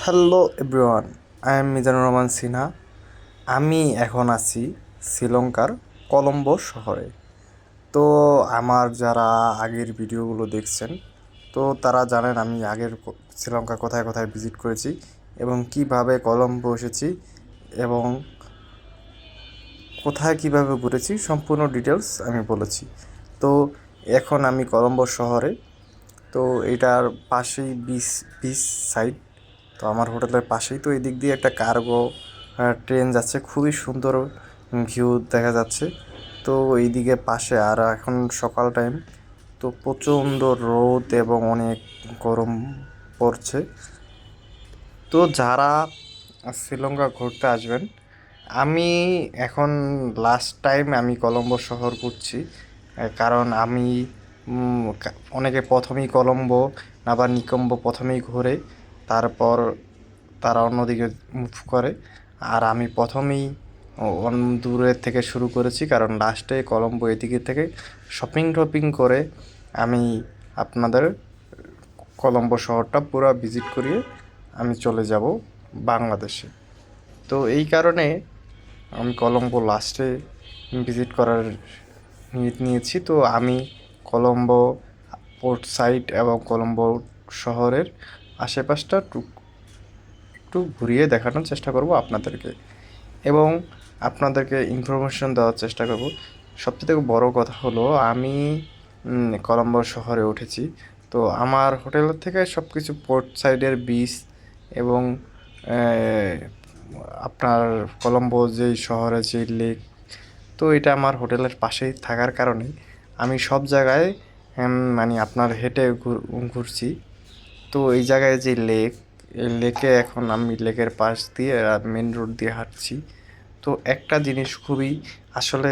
Hello everyone, I am Mizanur Rahman Sinha. আমি এখন আছি শ্রীলঙ্কার কলম্বো শহরে। তো আমার যারা আগের ভিডিওগুলো দেখছেন, তো তারা জানেন আমি শ্রীলঙ্কা কোথায় কোথায় ভিজিট করেছি এবং কিভাবে কলম্বো এসেছি এবং কোথায় কিভাবে ঘুরেছি সম্পূর্ণ ডিটেলস আমি বলেছি। তো এখন আমি কলম্বো শহরে। তো এটার পাশেই বিচ বিচ সাইড। তো আমার হোটেলের পাশেই তো এদিক দিয়ে একটা কার্গো ট্রেন যাচ্ছে, খুবই সুন্দর ভিউ দেখা যাচ্ছে। তো এইদিকে পাশে আর এখন সকাল টাইম, তো প্রচণ্ড রোদ এবং অনেক গরম পড়ছে। তো যারা শ্রীলঙ্কা ঘুরতে আসবেন, আমি এখন লাস্ট টাইম আমি কলম্বো শহর ঘুরছি। কারণ আমি অনেকে প্রথমেই কলম্বো আবার নিকম্বো প্রথমেই ঘোরে, তারপর তারা অন্যদিকে মুভ করে। আর আমি প্রথমেই দূরের থেকে শুরু করেছি, কারণ লাস্টে কলম্বো এদিকে থেকে শপিং টপিং করে আমি আপনাদের কলম্বো শহরটা পুরো ভিজিট করিয়ে আমি চলে যাব বাংলাদেশে। তো এই কারণে আমি কলম্বো লাস্টে ভিজিট করার নিয়েছি। তো আমি কলম্বো পোর্ট সাইড এবং কলম্বো শহরের আশেপাশটা একটু ঘুরিয়ে দেখানোর চেষ্টা করব আপনাদেরকে, এবং আপনাদেরকে ইনফরমেশন দেওয়ার চেষ্টা করব। সবচেয়ে বড় কথা হলো আমি কলম্বো শহরে উঠেছি। তো আমার হোটেলের থেকে সব কিছু পোর্ট সাইডের বিচ এবং আপনার কলম্বো যেই শহরে যে লেক, তো এটা আমার হোটেলের পাশেই থাকার কারণে আমি সব জায়গায় মানে আপনার হেঁটে ঘুরছি। তো এই জায়গায় যে লেক, এই লেকে এখন আমি লেকের পাশ দিয়ে মেন রোড দিয়ে হাঁটছি। তো একটা জিনিস খুবই আসলে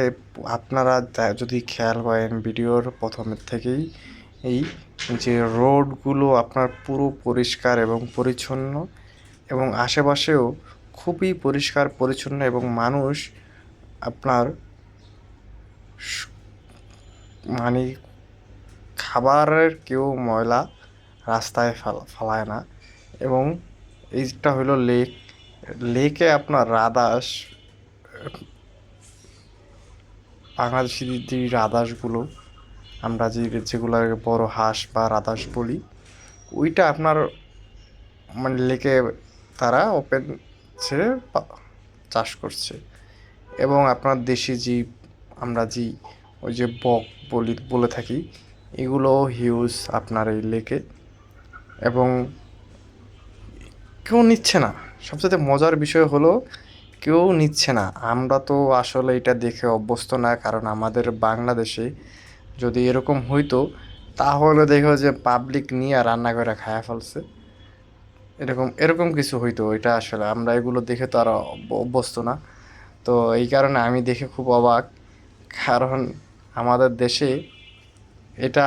আপনারা যদি খেয়াল করেন ভিডিওর প্রথমের থেকেই, এই যে রোডগুলো আপনার পুরো পরিষ্কার এবং পরিচ্ছন্ন, এবং আশেপাশেও খুবই পরিষ্কার পরিচ্ছন্ন, এবং মানুষ আপনার মানে খাবারের কেউ ময়লা রাস্তায় ফালায় না। এবং এইটা হলো লেক। লেকে আপনার রাদাস, বাংলাদেশি যে রাদাসগুলো আমরা যেগুলো বড় হাঁস বা রাদাস বলি, ওইটা আপনার মানে লেকে তারা ওপেন ছেড়ে চাষ করছে। এবং আপনার দেশি জীব, আমরা ওই যে বক বলে থাকি, এগুলো হিউজ আপনার এই লেকে, এবং কেউ নিচ্ছে না। সবচেয়ে মজার বিষয় হলো কেউ নিচ্ছে না। আমরা তো আসলে এটা দেখে অভ্যস্ত না, কারণ আমাদের বাংলাদেশে যদি এরকম হইতো তাহলে দেখো যে পাবলিক নিয়ে রান্না করে খায়া ফেলছে, এরকম এরকম কিছু হইতো। এটা আসলে আমরা এগুলো দেখে তো আর অভ্যস্ত না। তো এই কারণে আমি দেখে খুব অবাক, কারণ আমাদের দেশে এটা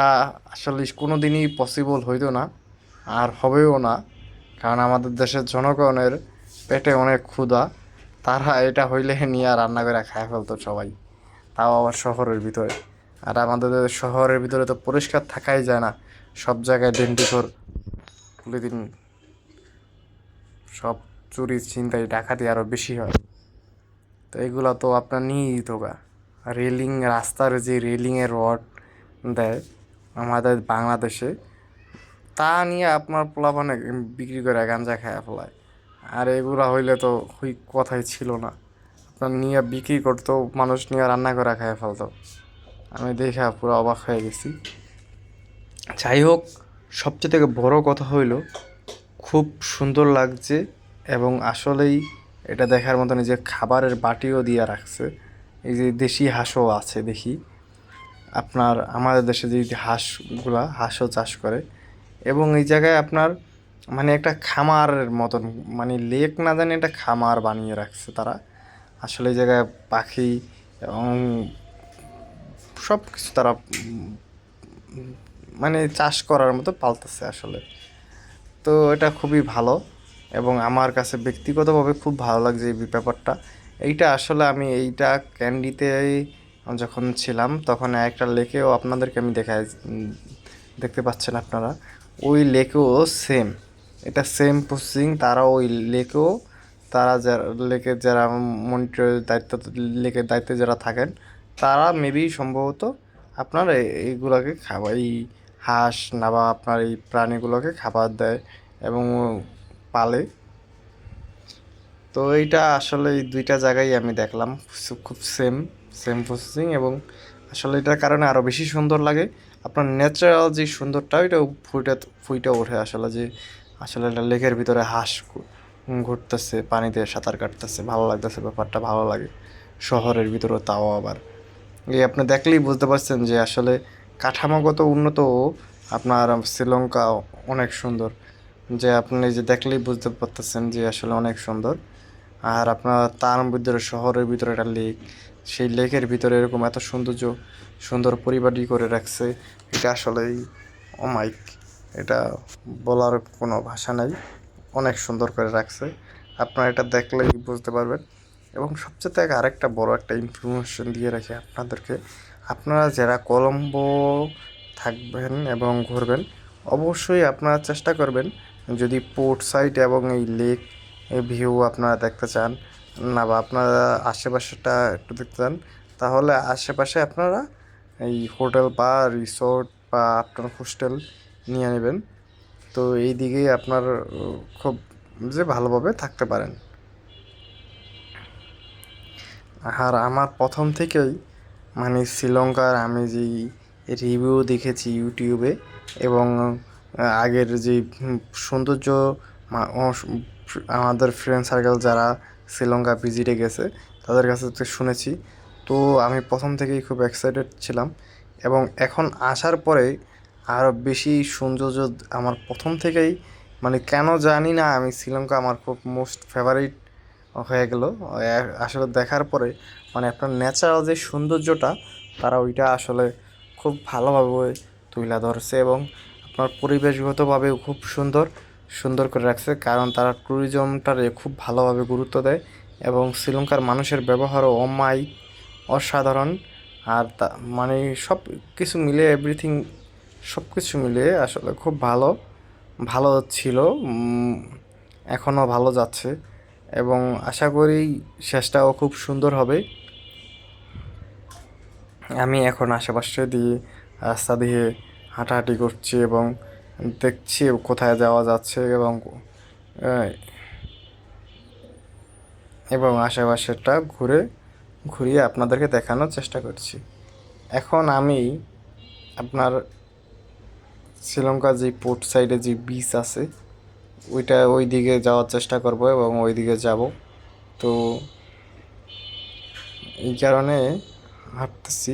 আসলে কোনো দিনই পসিবল হইতো না, আর হবেও না। কারণ আমাদের দেশের জনগণের পেটে অনেক ক্ষুধা, তারা এটা হইলে নিয়ে রান্না করে খায় ফেলতো সবাই, তাও আবার শহরের ভিতরে। আর আমাদের শহরের ভিতরে তো পরিষ্কার থাকাই যায় না, সব জায়গায় ডেন্টিফোর প্রতিদিন সব চুরি ছিনতাই ডাকাতি আরও বেশি হয়। তো এগুলো তো আপনার নিয়েই তো গা রেলিং, রাস্তার যে রেলিংয়ের রড দেয় আমাদের বাংলাদেশে, তা নিয়ে আপনার পোলাপানে বিক্রি করে গাঞ্জা খায়া ফেলায়। আর এগুলা হইলে তো কথাই ছিল না, আপনার নিয়ে বিক্রি করতো, মানুষ নিয়ে রান্না করে খায়া ফেলতো। আমি দেখে পুরো অবাক হয়ে গেছি। যাই হোক, সবচেয়ে থেকে বড় কথা হইল খুব সুন্দর লাগছে, এবং আসলেই এটা দেখার মতন যে খাবারের বাটিও দিয়ে রাখছে। এই যে দেশি হাঁসও আছে দেখি, আপনার আমাদের দেশে যে হাঁসও চাষ করে। এবং এই জায়গায় আপনার মানে একটা খামারের মতন, মানে লেক না জানি একটা খামার বানিয়ে রাখছে তারা। আসলে এই জায়গায় পাখি এবং সব কিছু তারা মানে চাষ করার মতো পালতেছে আসলে। তো এটা খুবই ভালো, এবং আমার কাছে ব্যক্তিগতভাবে খুব ভালো লাগছে এই ব্যাপারটা। এইটা আসলে আমি এইটা ক্যান্ডিতে যখন ছিলাম তখন একটা লেকেও আপনাদেরকে আমি দেখতে পাচ্ছেন আপনারা, ওই লেকেও সেম এটা সেম প্রসেসিং, তারা ওই লেকেও, তারা যারা লেকের যারা মনিটরের দায়িত্ব, লেকের দায়িত্বে যারা থাকেন, তারা মেবি সম্ভবত আপনার এইগুলোকে খাবার, এই হাঁস না বা আপনার এই প্রাণীগুলোকে খাবার দেয় এবং পালে। তো এইটা আসলে এই দুইটা জায়গায় আমি দেখলাম খুব সেম সেম প্রসেসিং, এবং আসলে এটার কারণে আরও বেশি সুন্দর লাগে। আপনার ন্যাচারাল যে সুন্দরটা ওইটাও ফুইটা ওঠে আসলে, যে আসলে একটা লেকের ভিতরে হাঁস ঘুরতেছে, পানিতে সাঁতার কাটতেছে, ভালো লাগতেছে, ব্যাপারটা ভালো লাগে। শহরের ভিতরে তাও আবার এই আপনি দেখলেই বুঝতে পারছেন যে আসলে কাঠামোগত উন্নত আপনার শ্রীলঙ্কা অনেক সুন্দর, যে আপনি যে দেখলেই বুঝতে পারতেছেন যে আসলে অনেক সুন্দর। আর আপনার তার ভিতরে, শহরের ভিতরে একটা লেক, সেই লেকের ভিতরে এরকম এত সৌন্দর্য, সুন্দর পরিপাটি করে রাখছে, এটা আসলেই অমাইক, এটা বলার কোনো ভাষা নাই, অনেক সুন্দর করে রাখছে। আপনারা এটা দেখলেই বুঝতে পারবেন। এবং সবচেয়ে থেকে আরেকটা বড় একটা ইনফরমেশন দিয়ে রাখি আপনাদেরকে, আপনারা যারা কলম্বো থাকবেন এবং ঘুরবেন, অবশ্যই আপনারা চেষ্টা করবেন, যদি পোর্ট সাইড এবং এই লেক ভিউ আপনারা দেখতে চান, না বা আপনারা আশেপাশেটা একটু দেখতে চান, তাহলে আশেপাশে আপনারা এই হোটেল বা রিসোর্ট বা আপনার হোস্টেল নিয়ে নেবেন। তো এই দিকেই আপনার খুব যে ভালোভাবে থাকতে পারেন। আর আমার প্রথম থেকেই মানে শ্রীলঙ্কার আমি যেই রিভিউ দেখেছি ইউটিউবে, এবং আগের যে সৌন্দর্য, আমাদের ফ্রেন্ড সার্কেল যারা শ্রীলঙ্কা ভিজিটে গেছে তাদের কাছে তো শুনেছি, তো আমি প্রথম থেকেই খুব এক্সাইটেড ছিলাম। এবং এখন আসার পরে আরও বেশি সৌন্দর্য আমার প্রথম থেকেই, মানে কেন জানি না, আমি শ্রীলঙ্কা আমার খুব মোস্ট ফেভারিট হয়ে গেল আসলে দেখার পরে। মানে আপনার ন্যাচারাল যে সৌন্দর্যটা, তারা ওইটা আসলে খুব ভালোভাবে তুলে ধরছে, এবং আপনার পরিবেশগতভাবেও খুব সুন্দর সুন্দর করে রাখছে, কারণ তারা ট্যুরিজমটারে খুব ভালোভাবে গুরুত্ব দেয়। এবং শ্রীলঙ্কার মানুষের ব্যবহারও অসাধারণ। আর তা মানে সব কিছু মিলে এভরিথিং, সব কিছু মিলিয়ে আসলে খুব ভালো ভালো ছিল। এখনও ভালো যাচ্ছে, এবং আশা করি শেষটাও খুব সুন্দর হবে। আমি এখন আশেপাশে দিয়ে, রাস্তা দিয়ে হাঁটাহাঁটি করছি এবং দেখছি কোথায় যাওয়া যাচ্ছে, আহ, এবং আশেপাশেরটা ঘুরিয়ে আপনাদেরকে দেখানোর চেষ্টা করছি। এখন আমি আপনার শ্রীলঙ্কার যে পোর্ট সাইডে যে বিচ আছে, ওই দিকে যাওয়ার চেষ্টা করব এবং ওই দিকে যাব। তো এই কারণে হাঁটতেছি,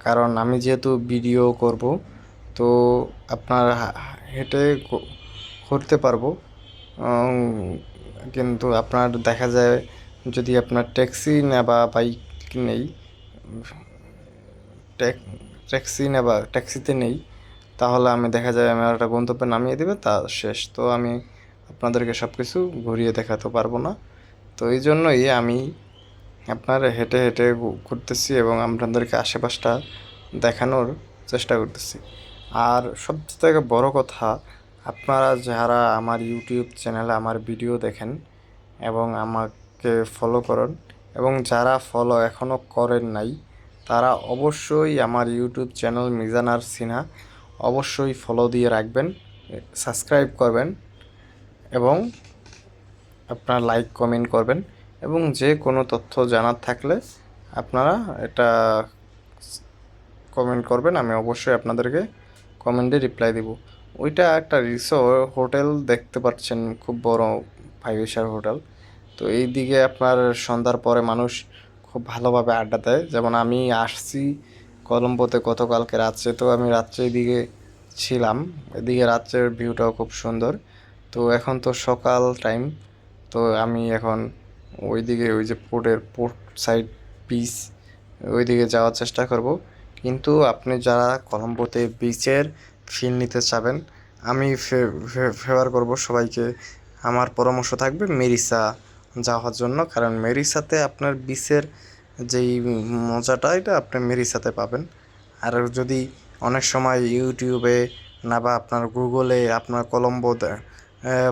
কারণ আমি যেহেতু ভিডিও করব, তো আপনার হেঁটে ঘুরতে পারবো। উম, কিন্তু আপনার দেখা যায় যদি আপনার ট্যাক্সি না বা বাইক নেই, ট্যাক্সি না বা ট্যাক্সিতে নেই, তাহলে আমি দেখা যায় আমার একটা গন্তব্যে নামিয়ে দেবে, তা শেষ, তো আমি আপনাদেরকে সব কিছু ঘুরিয়ে দেখাতে পারবো না। তো এই জন্যই আমি আপনার হেঁটে হেঁটে ঘুরতেছি এবং আপনাদেরকে আশেপাশটা দেখানোর চেষ্টা করতেছি। আর সবচেয়ে থেকে বড় কথা, আপনারা যারা আমার ইউটিউব চ্যানেলে আমার ভিডিও দেখেন এবং আমাকে ফলো করেন, এবং যারা ফলো এখনও করেন নাই, তারা অবশ্যই আমার ইউটিউব চ্যানেল মিজানার সিনহা অবশ্যই ফলো দিয়ে রাখবেন, সাবস্ক্রাইব করবেন, এবং আপনারা লাইক কমেন্ট করবেন। এবং যে কোনো তথ্য জানার থাকলে আপনারা এটা কমেন্ট করবেন, আমি অবশ্যই আপনাদেরকে কমেন্টে রিপ্লাই দেব। ওইটা একটা হোটেল দেখতে পাচ্ছেন, খুব বড় 5 স্টার হোটেল। তো এই দিকে আপনার সন্ধ্যার পরে মানুষ খুব ভালোভাবে আড্ডা দেয়, যেমন আমি আসছি কলম্বোতে গতকালকে রাত্রে, তো আমি রাত্রে এদিকে ছিলাম, এদিকে রাত্রের ভিউটাও খুব সুন্দর। তো এখন তো সকাল টাইম, তো আমি এখন ওইদিকে ওই যে পোর্ট সাইড বিচ, ওইদিকে যাওয়ার চেষ্টা করব। কিন্তু আপনি যারা কলম্বোতে বিচের ফিল নিতে চাবেন, আমি ফেভার করব সবাইকে, আমার পরামর্শ থাকবে মেরিসা যাওয়ার জন্য, কারণ মেরিসাতে আপনার বিচের যেই মজাটা, এটা আপনি মেরিসাতে পাবেন। আর যদি অনেক সময় ইউটিউবে না বা আপনার গুগলে আপনার কলম্বো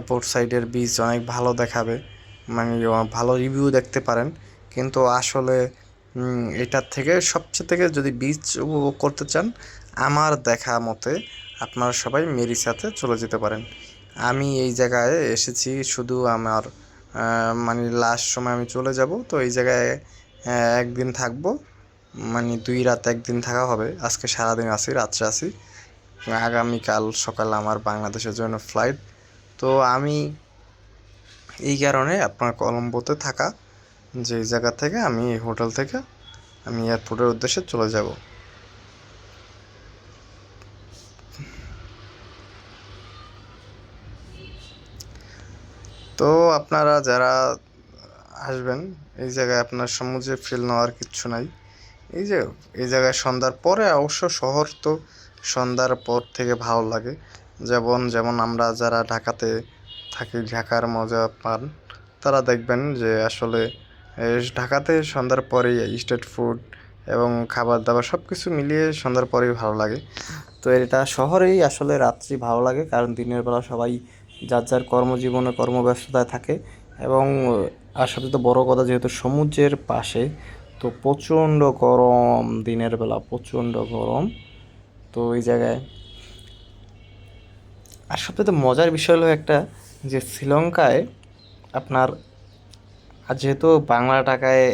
পোর্ট সাইডের বীজ অনেক ভালো দেখাবে, মানে ভালো রিভিউ দেখতে পারেন, কিন্তু আসলে এটার থেকে সবচেয়ে থেকে যদি বীজ উপভোগ করতে চান আমার দেখা মতে আপনারা সবাই মেরিসাতে চলে যেতে পারেন। আমি এই জায়গায় এসেছি শুধু আমার মানে লাস্ট সময় আমি চলে যাব, তো এই জায়গায় একদিন থাকবো, মানে 2 রাত 1 দিন থাকা হবে। আজকে সারাদিন আছি, রাত্রে আছি, আগামীকাল সকাল আমার বাংলাদেশের জন্য ফ্লাইট। তো আমি এই কারণে আপনার কলম্বোতে থাকা যে জায়গা থেকে আমি এই হোটেল থেকে আমি এয়ারপোর্টের উদ্দেশ্যে চলে যাব। তো আপনারা যারা আসবেন এই জায়গায় আপনার সমুদ্রে ফিল নেওয়ার কিচ্ছু নাই। এই জায়গায় সন্ধ্যার পরে অবশ্য শহর তো সন্ধ্যার পর থেকে ভালো লাগে, যেমন আমরা যারা ঢাকাতে থাকি ঢাকার মজা পান তারা দেখবেন যে আসলে ঢাকাতে সন্ধ্যার পরেই স্ট্রিট ফুড এবং খাবার দাবার সব কিছু মিলিয়ে সন্ধ্যার পরেই ভালো লাগে। তো এটা শহরেই আসলে রাত্রি ভালো লাগে, কারণ দিনের বেলা সবাই যার যার কর্মজীবনে কর্মব্যস্ততায় থাকে, এবং আর সবচেয়ে বড় কথা যেহেতু সমুদ্রের পাশে, তো প্রচণ্ড গরম, দিনের বেলা প্রচণ্ড গরম। তো এই জায়গায় আর সবচেয়ে মজার বিষয় হলো একটা, যে শ্রীলঙ্কায় আপনার আর যেহেতু বাংলা টাকায়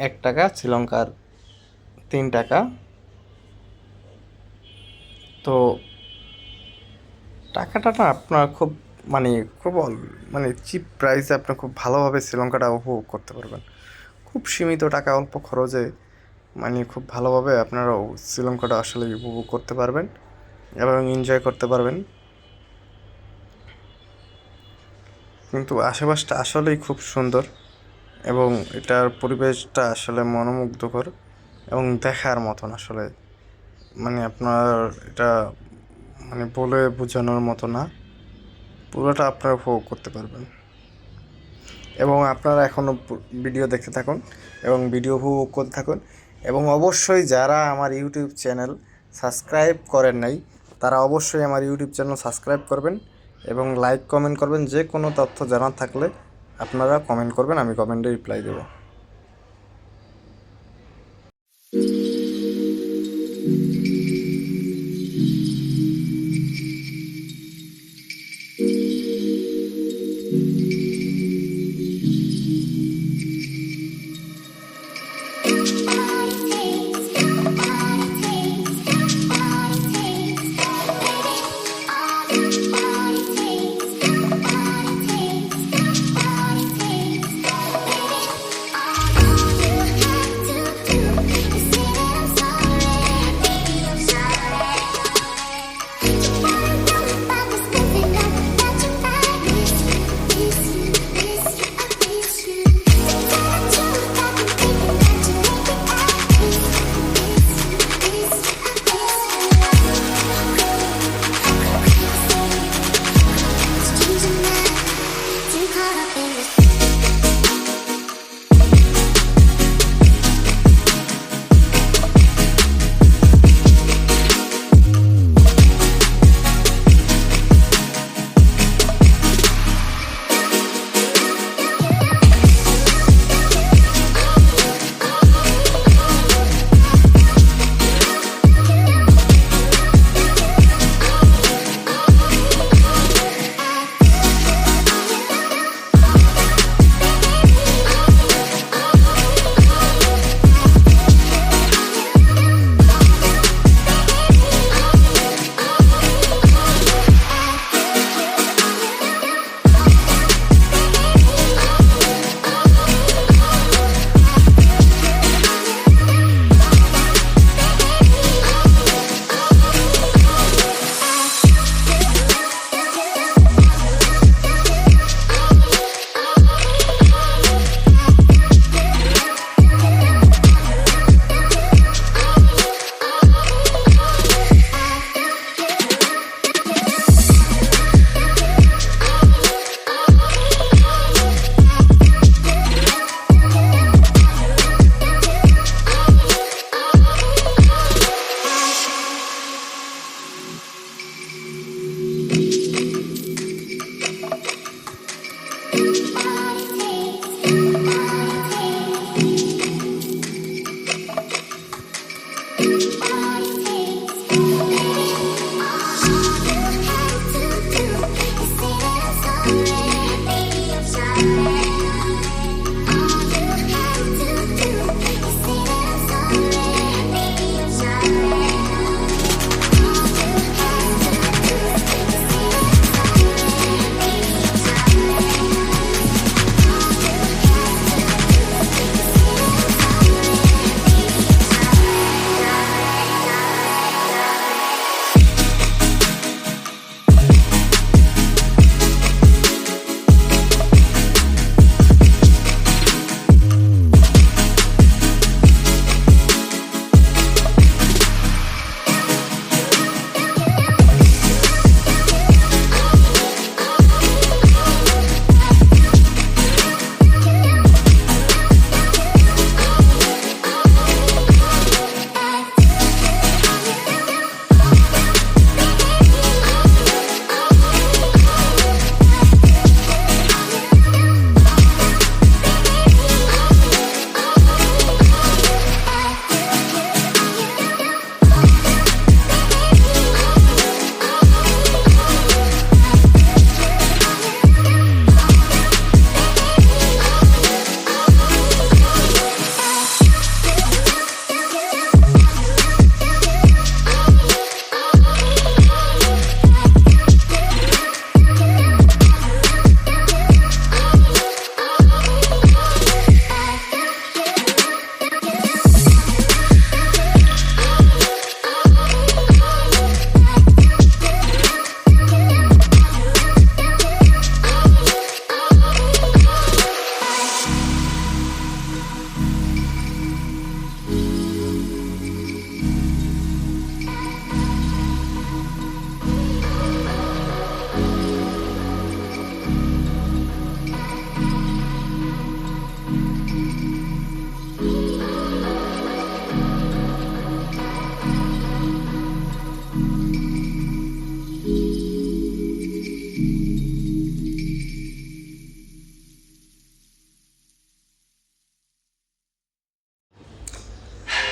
1 টাকা, শ্রীলঙ্কার 3 টাকা, তো টাকাটা না আপনার খুব মানে খুব মানে চিপ প্রাইসে আপনি খুব ভালোভাবে শ্রীলঙ্কাটা উপভোগ করতে পারবেন। খুব সীমিত টাকা, অল্প খরচে, মানে খুব ভালোভাবে আপনারা শ্রীলঙ্কাটা আসলে উপভোগ করতে পারবেন এবং এনজয় করতে পারবেন। কিন্তু আশেপাশটা আসলেই খুব সুন্দর এবং এটার পরিবেশটা আসলে মনোমুগ্ধকর এবং দেখার মতন আসলে, মানে আপনার এটা মানে বলে বোঝানোর মতো না, পুরোটা আপনারা উপভোগ করতে পারবেন। এবং আপনারা এখনও ভিডিও দেখতে থাকুন এবং ভিডিও উপভোগ করতে থাকুন, এবং অবশ্যই যারা আমার ইউটিউব চ্যানেল সাবস্ক্রাইব করেন নাই তারা অবশ্যই আমার ইউটিউব চ্যানেল সাবস্ক্রাইব করবেন এবং লাইক কমেন্ট করবেন। যে কোনো তথ্য জানার থাকলে আপনারা কমেন্ট করবেন, আমি কমেন্টে রিপ্লাই দেবো।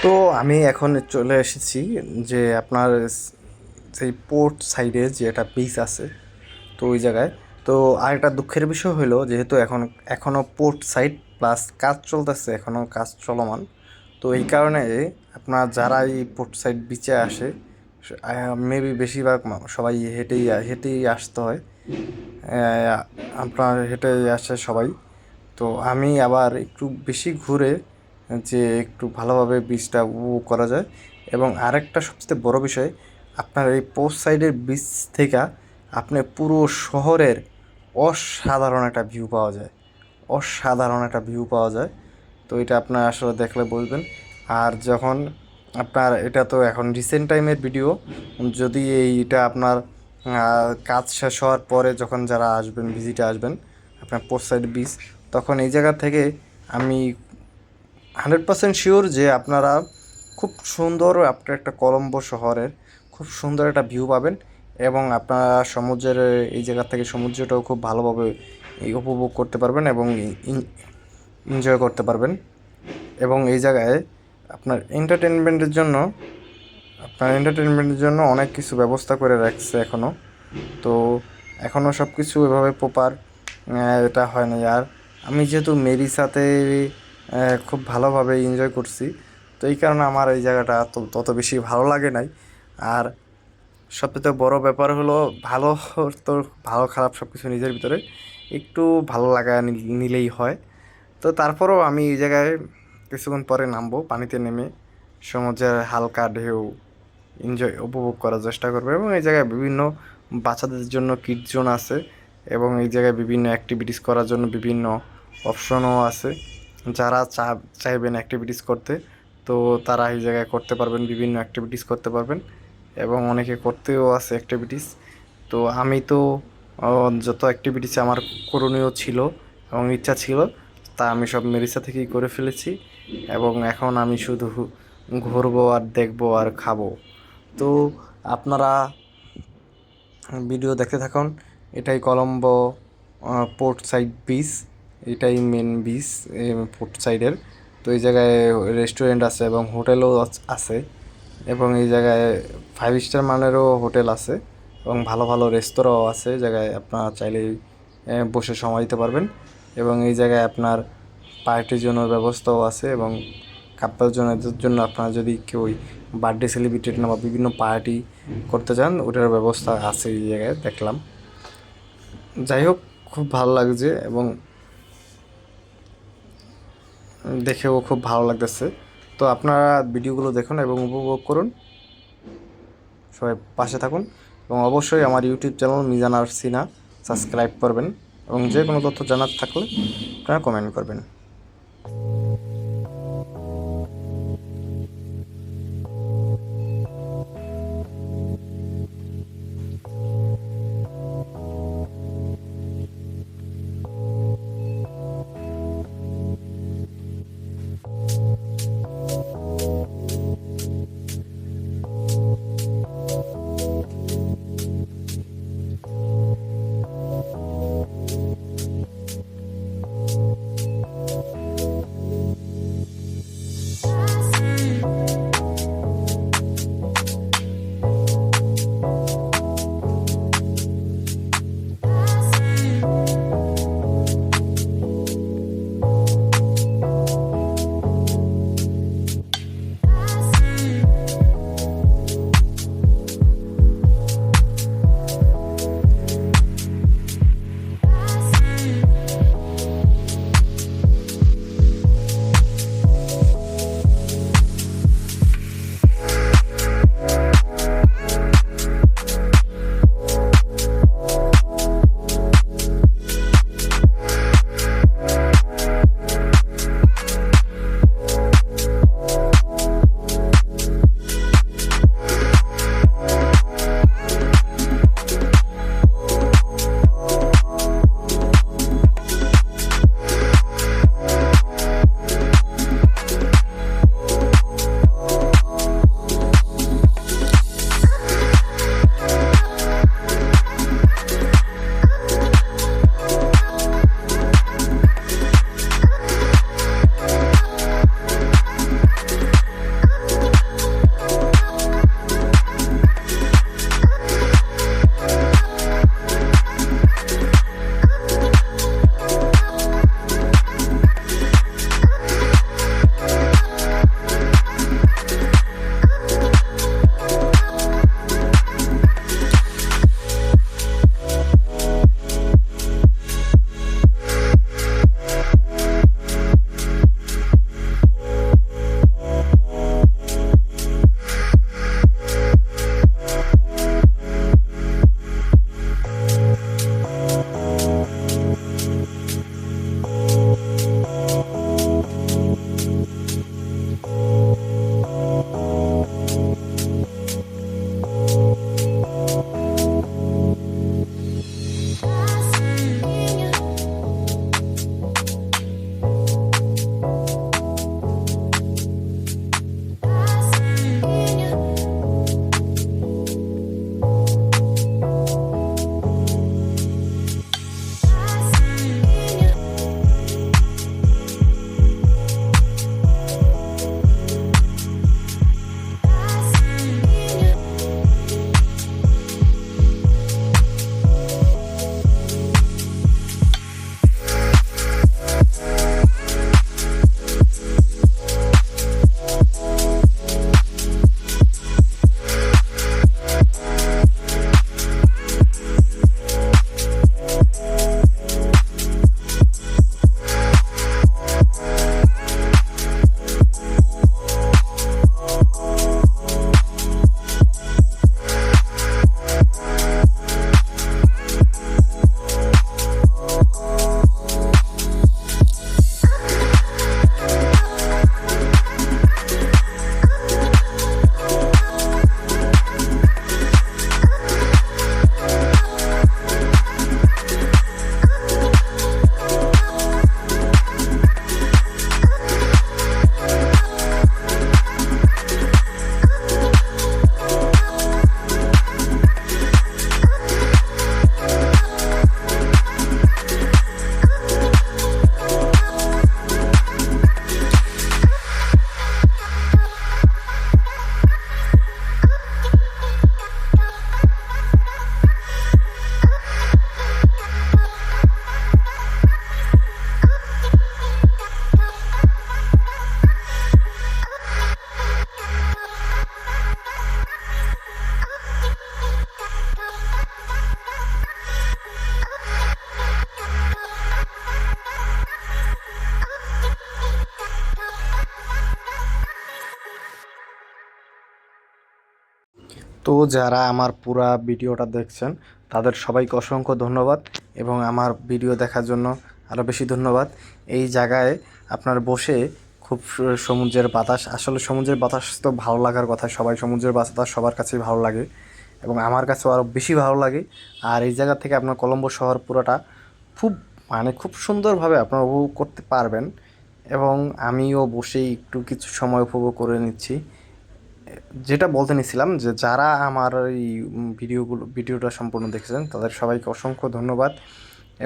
তো আমি এখন চলে এসেছি যে আপনার সেই পোর্ট সাইডে যে একটা বিচ আছে, তো ওই জায়গায়। তো আরেকটা দুঃখের বিষয় হলো, যেহেতু এখনও পোর্ট সাইড প্লাস কাজ চলতেছে, এখনও কাজ চলমান। তো এই কারণে আপনার যারা এই পোর্ট সাইড বিচে আসে, মেবি বেশিরভাগ সবাই হেঁটেই আসতে হয়। আপনার হেঁটেই আসে সবাই। তো আমি আবার একটু বেশি ঘুরে যে একটু ভালোভাবে বীজটা উপভোগ করা যায়। এবং আরেকটা সবচেয়ে বড় বিষয়, আপনার এই পোস্ট সাইডের বীজ থেকে আপনি পুরো শহরের অসাধারণ একটা ভিউ পাওয়া যায়, অসাধারণ একটা ভিউ পাওয়া যায়। তো এটা আপনার আসলে দেখলে বুঝবেন। আর যখন আপনার এটা তো এখন রিসেন্ট টাইমের ভিডিও, যদি এইটা আপনার কাজ শেষ হওয়ার পরে যখন যারা আসবেন, ভিজিটে আসবেন আপনার পোস্ট সাইড বীজ, তখন এই জায়গা থেকে আমি 100% শিওর যে আপনারা খুব সুন্দর আপনার একটা কলম্বো শহরের খুব সুন্দর একটা ভিউ পাবেন। এবং আপনারা সমুদ্রের এই জায়গা থেকে সমুদ্রটাও খুব ভালোভাবে উপভোগ করতে পারবেন এবং এনজয় করতে পারবেন। এবং এই জায়গায় আপনার এন্টারটেনমেন্টের জন্য অনেক কিছু ব্যবস্থা করে রাখছে এখনও। তো এখনও সব কিছু এভাবে প্রপার এটা হয় না। আর আমি যেহেতু মেরিসাতে খুব ভালোভাবে এনজয় করছি, তো এই কারণে আমার এই জায়গাটা তত বেশি ভালো লাগে নাই। আর সবথেকে বড় ব্যাপার হলো, তো ভালো খারাপ সব কিছু নিজের ভিতরে একটু ভালো লাগা নিলেই হয়। তো তারপরেও আমি এই জায়গায় কিছুক্ষণ পরে নামবো, পানিতে নেমে সমুদ্রের হালকা ঢেউ উপভোগ করার চেষ্টা করবো। এবং এই জায়গায় বিভিন্ন বাচ্চাদের জন্য কিডস জোন আছে, এবং এই জায়গায় বিভিন্ন অ্যাক্টিভিটিস করার জন্য বিভিন্ন অপশনও আছে। যারা চাইবেন অ্যাক্টিভিটিস করতে, তো তারা এই জায়গায় করতে পারবেন, বিভিন্ন অ্যাক্টিভিটিস করতে পারবেন। এবং অনেকে করতেও আছে অ্যাক্টিভিটিস। তো আমি তো যত অ্যাক্টিভিটিস আমার করণীয় ছিল এবং ইচ্ছা ছিল, তা আমি সব মেরিসা থেকেই করে ফেলেছি। এবং এখন আমি শুধু ঘুরবো আর দেখবো আর খাবো। তো আপনারা ভিডিও দেখতে থাকুন। এটাই কলম্বো পোর্ট সাইড বিচ, এটাই মেন বিচ পোর্ট সাইডের। তো এই জায়গায় রেস্টুরেন্ট আছে এবং হোটেলও আছে, এবং এই জায়গায় 5 স্টার মানেরও হোটেল আছে এবং ভালো ভালো রেস্তোরাঁও আছে। জায়গায় আপনারা চাইলেই বসে সময় দিতে পারবেন। এবং এই জায়গায় আপনার পার্টির জন্য ব্যবস্থাও আছে, এবং কাপল জন্য আপনারা যদি কেউ বার্থডে সেলিব্রেটেড না বা বিভিন্ন পার্টি করতে চান, ওটার ব্যবস্থা আছে এই জায়গায় দেখলাম। যাই হোক, খুব ভালো লাগছে এবং দেখেও খুব ভালো লাগতেছে। তো আপনারা ভিডিওগুলো দেখুন এবং উপভোগ করুন, সবাই পাশে থাকুন এবং অবশ্যই আমার ইউটিউব চ্যানেল মিজান আর সিনা সাবস্ক্রাইব করবেন এবং যে কোনো তথ্য জানার থাকলে আপনারা কমেন্ট করবেন। তো যারা আমার পুরা ভিডিওটা দেখছেন তাদের সবাইকে অসংখ্য ধন্যবাদ এবং আমার ভিডিও দেখার জন্য আরও বেশি ধন্যবাদ। এই জায়গায় আপনার বসে খুব সমুদ্রের বাতাস, আসলে সমুদ্রের বাতাস তো ভালো লাগার কথা, সবাই সমুদ্রের বাতাস সবার কাছেই ভালো লাগে এবং আমার কাছেও আরও বেশি ভালো লাগে। আর এই জায়গা থেকে আপনার কলম্বো শহর পুরোটা খুব খুব সুন্দরভাবে আপনারা উপভোগ করতে পারবেন এবং আমিও বসেই একটু কিছু সময় উপভোগ করে নিচ্ছি। যেটা বলতে নিছিলাম যে যারা আমার এই ভিডিওটা সম্পূর্ণ দেখেছেন তাদের সবাইকে অসংখ্য ধন্যবাদ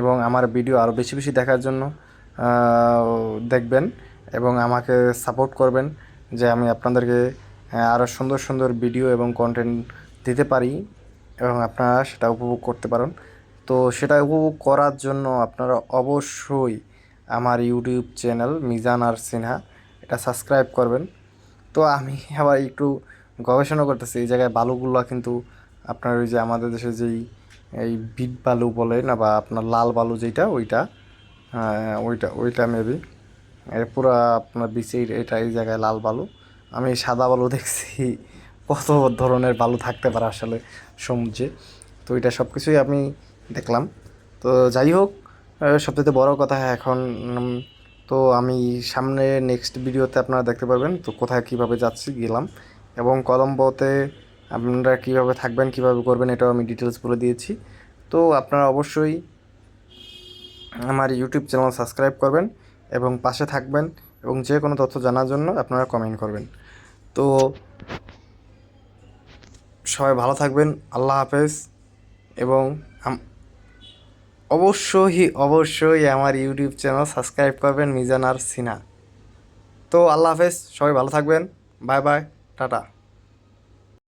এবং আমার ভিডিও আরও বেশি বেশি দেখার জন্য দেখবেন এবং আমাকে সাপোর্ট করবেন যে আমি আপনাদেরকে আরও সুন্দর সুন্দর ভিডিও এবং কন্টেন্ট দিতে পারি এবং আপনারা সেটা উপভোগ করতে পারেন। তো সেটা উপভোগ করার জন্য আপনারা অবশ্যই আমার ইউটিউব চ্যানেল মিজান আর সিনহা এটা সাবস্ক্রাইব করবেন। তো আমি আবার একটু গবেষণা করতেছি এই জায়গায় বালুগুলো কিন্তু আপনার ওই যে আমাদের দেশে যেই এই বিট বালু বলে না বা আপনার লাল বালু যেটা ওইটা, ওইটা ওইটা মেবি পুরো আপনার বিচের এটা এই জায়গায় লাল বালু। আমি সাদা বালু দেখছি, কত ধরনের বালু থাকতে পারে আসলে সমুদ্রে। তো এটা সব কিছুই আমি দেখলাম। তো যাই হোক, সবথেকে বড় কথা এখন তো আমি সামনে নেক্সট ভিডিওতে আপনারা দেখতে পারবেন তো কোথায় কীভাবে যাচ্ছি গেলাম এবং কলম্বোতে আপনারা কীভাবে থাকবেন কীভাবে করবেন এটাও আমি ডিটেলস বলে দিয়েছি। তো আপনারা অবশ্যই আমার ইউটিউব চ্যানেল সাবস্ক্রাইব করবেন এবং পাশে থাকবেন এবং যে কোনো তথ্য জানার জন্য আপনারা কমেন্ট করবেন। তো সবাই ভালো থাকবেন, আল্লাহ হাফেজ এবং অবশ্যই অবশ্যই আমার ইউটিউব চ্যানেল সাবস্ক্রাইব করবেন মিজান আর সিনহা। তো আল্লাহ হাফেজ, সবাই ভালো থাকবেন, বাই বাই, টাটা।